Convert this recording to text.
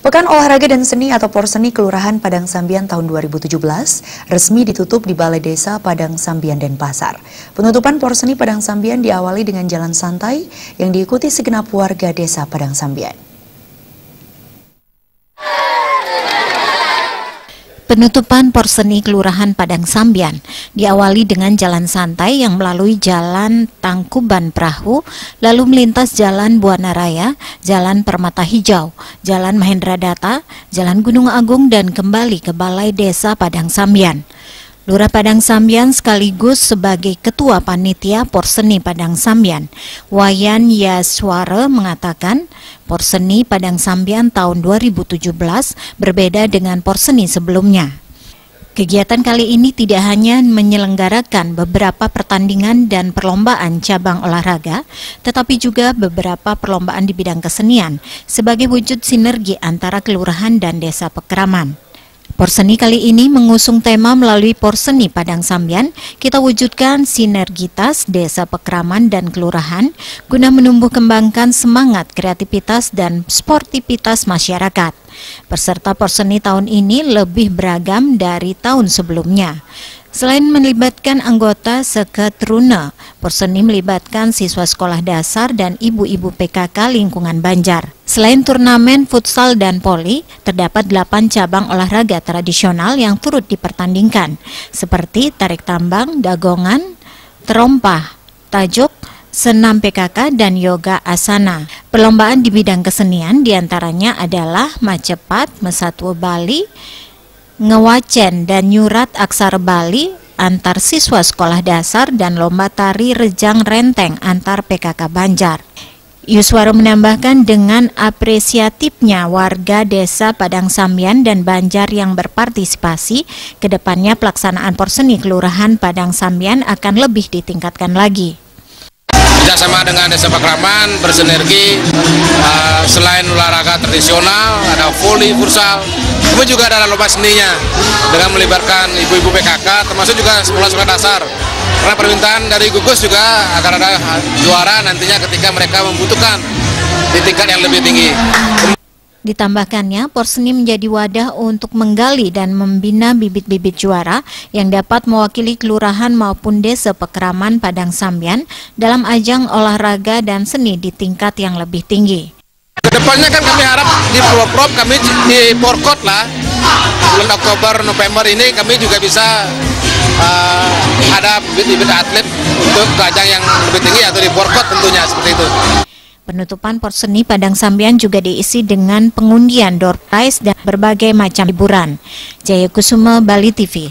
Pekan Olahraga dan Seni atau Porseni Kelurahan Padang Sambian tahun 2017 resmi ditutup di Balai Desa Padang Sambian Denpasar. Penutupan Porseni Padang Sambian diawali dengan jalan santai yang diikuti segenap warga desa Padang Sambian. Penutupan Porseni Kelurahan Padang Sambian diawali dengan jalan santai yang melalui Jalan Tangkuban Perahu, lalu melintas Jalan Buana Raya, Jalan Permata Hijau, Jalan Mahendra Data, Jalan Gunung Agung dan kembali ke Balai Desa Padang Sambian. Lurah Padang Sambian sekaligus sebagai Ketua Panitia Porseni Padang Sambian, Wayan Yaswara mengatakan Porseni Padang Sambian tahun 2017 berbeda dengan Porseni sebelumnya. Kegiatan kali ini tidak hanya menyelenggarakan beberapa pertandingan dan perlombaan cabang olahraga, tetapi juga beberapa perlombaan di bidang kesenian sebagai wujud sinergi antara kelurahan dan desa Pekraman. Porseni kali ini mengusung tema melalui Porseni Padang Sambian, kita wujudkan sinergitas desa Pekraman dan kelurahan guna menumbuh kembangkan semangat kreativitas dan sportivitas masyarakat. Peserta Porseni tahun ini lebih beragam dari tahun sebelumnya. Selain melibatkan anggota Seketruna, Porseni melibatkan siswa sekolah dasar dan ibu-ibu PKK lingkungan Banjar. Selain turnamen futsal dan voli, terdapat 8 cabang olahraga tradisional yang turut dipertandingkan, seperti tarik tambang, dagongan, terompah, tajuk, senam PKK, dan yoga asana. Perlombaan di bidang kesenian diantaranya adalah macepat, mesatwa Bali, ngewacen dan nyurat aksara Bali antar siswa sekolah dasar dan lomba tari rejang renteng antar PKK Banjar. Yuswaro menambahkan dengan apresiatifnya warga desa Padang Sambian dan Banjar yang berpartisipasi, kedepannya pelaksanaan Porseni Kelurahan Padang Sambian akan lebih ditingkatkan lagi. Kerjasama dengan Desa Pekraman bersinergi, selain olahraga tradisional, ada voli, futsal, kemudian juga ada lomba seninya dengan melibatkan ibu-ibu PKK, termasuk juga sekolah-sekolah dasar. Karena permintaan dari gugus juga agar ada juara nantinya ketika mereka membutuhkan di tingkat yang lebih tinggi. Ditambahkannya, Porseni menjadi wadah untuk menggali dan membina bibit-bibit juara yang dapat mewakili kelurahan maupun desa Pekraman Padang Sambian dalam ajang olahraga dan seni di tingkat yang lebih tinggi. Kedepannya kan kami harap di Prop kami di Porkot lah, bulan Oktober November ini kami juga bisa ada bibit-bibit atlet untuk ke ajang yang lebih tinggi atau di Porkot tentunya seperti itu. Penutupan Porseni Padang Sambian juga diisi dengan pengundian door prize dan berbagai macam hiburan. Jaya Kusuma, Bali TV.